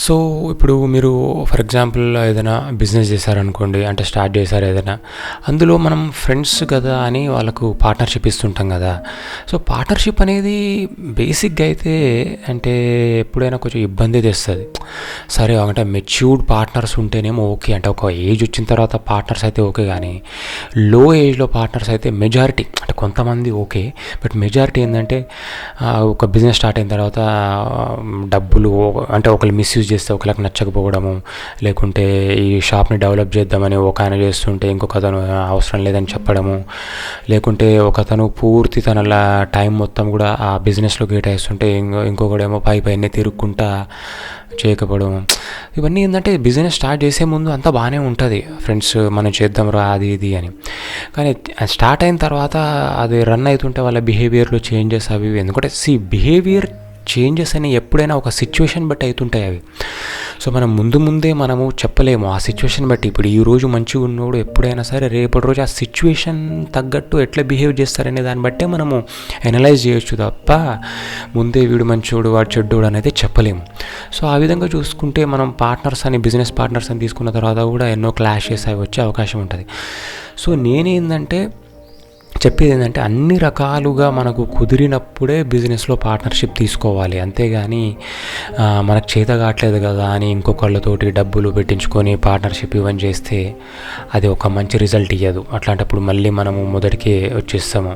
So ఇప్పుడు మీరు for example ఏదైనా బిజినెస్ చేశారనుకోండి, అంటే స్టార్ట్ చేశారు ఏదైనా, అందులో మనం ఫ్రెండ్స్ కదా అని వాళ్ళకు పార్ట్నర్షిప్ ఇస్తుంటాం కదా. సో పార్ట్నర్షిప్ అనేది బేసిక్గా అయితే అంటే ఎప్పుడైనా కొంచెం ఇబ్బంది తెస్తుంది. సరే అంటే మెచ్యూర్డ్ పార్ట్నర్స్ ఉంటేనేమో ఓకే, అంటే ఒక ఏజ్ వచ్చిన తర్వాత పార్ట్నర్స్ అయితే ఓకే, కానీ లో ఏజ్లో పార్ట్నర్స్ అయితే మెజారిటీ అంటే కొంతమంది ఓకే, బట్ మెజారిటీ ఏంటంటే ఒక బిజినెస్ స్టార్ట్ అయిన తర్వాత డబ్బులు అంటే ఒకళ్ళు మిస్యూజ్ చేస్తే ఒకళ్ళకి నచ్చకపోవడము, లేకుంటే ఈ షాప్ని డెవలప్ చేద్దామని ఒక ఆయన చేస్తుంటే ఇంకొక అతను అవసరం లేదని చెప్పడము, లేకుంటే ఒక అతను పూర్తి తన టైం మొత్తం కూడా ఆ బిజినెస్లో కేటాయిస్తుంటే ఇంకొకడేమో పైనే తిరుక్కుంటా చేయకపోవడం. ఇవన్నీ ఏంటంటే బిజినెస్ స్టార్ట్ చేసే ముందు అంతా బాగానే ఉంటుంది, ఫ్రెండ్స్ మనం చేద్దాం రా అది ఇది అని, కానీ స్టార్ట్ అయిన తర్వాత అది రన్ అవుతుంటే వాళ్ళ బిహేవియర్లో చేంజెస్ అవి ఎందుకంటే బిహేవియర్ చేంజెస్ అని ఎప్పుడైనా ఒక సిచ్యువేషన్ బట్టి అవుతుంటాయి అవి. సో మనం ముందే మనము చెప్పలేము ఆ సిచ్యువేషన్ బట్టి. ఇప్పుడు ఈరోజు మంచిగా ఉన్నోడు ఎప్పుడైనా సరే రేపటి రోజు ఆ సిచ్యువేషన్ తగ్గట్టు ఎట్లా బిహేవ్ చేస్తారనే దాన్ని బట్టే మనము అనలైజ్ చేయొచ్చు తప్ప ముందే వీడు మంచోడు వాడు చెడ్డోడు అనేది చెప్పలేము. సో ఆ విధంగా చూసుకుంటే మనం పార్ట్నర్స్ అని బిజినెస్ పార్ట్నర్స్ అని తీసుకున్న తర్వాత కూడా ఎన్నో క్లాషెస్ అవి వచ్చే అవకాశం ఉంటుంది. సో నేనేందంటే చెప్పేది ఏంటంటే అన్ని రకాలుగా మనకు కుదిరినప్పుడే బిజినెస్లో పార్ట్నర్షిప్ తీసుకోవాలి, అంతేగాని మనకు చేత కావట్లేదు కదా అని ఇంకొకళ్ళతోటి డబ్బులు పెట్టించుకొని పార్ట్నర్షిప్ ఇవన్నీ చేస్తే అది ఒక మంచి రిజల్ట్ ఇవ్వదు. అట్లాంటప్పుడు మళ్ళీ మనము మొదటికే వచ్చేస్తాము.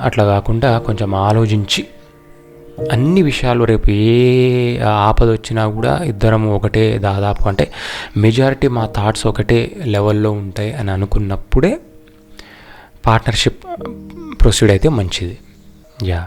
అట్లా కాకుండా కొంచెం ఆలోచించి అన్ని విషయాలు రేపు ఏ ఆపద వచ్చినా కూడా ఇద్దరము ఒకటే దాదాపు అంటే మెజారిటీ మా థాట్స్ ఒకటే లెవెల్లో ఉంటాయి అని అనుకున్నప్పుడే పార్ట్నర్షిప్ ప్రొసీడ్ అయితే మంచిది. యా.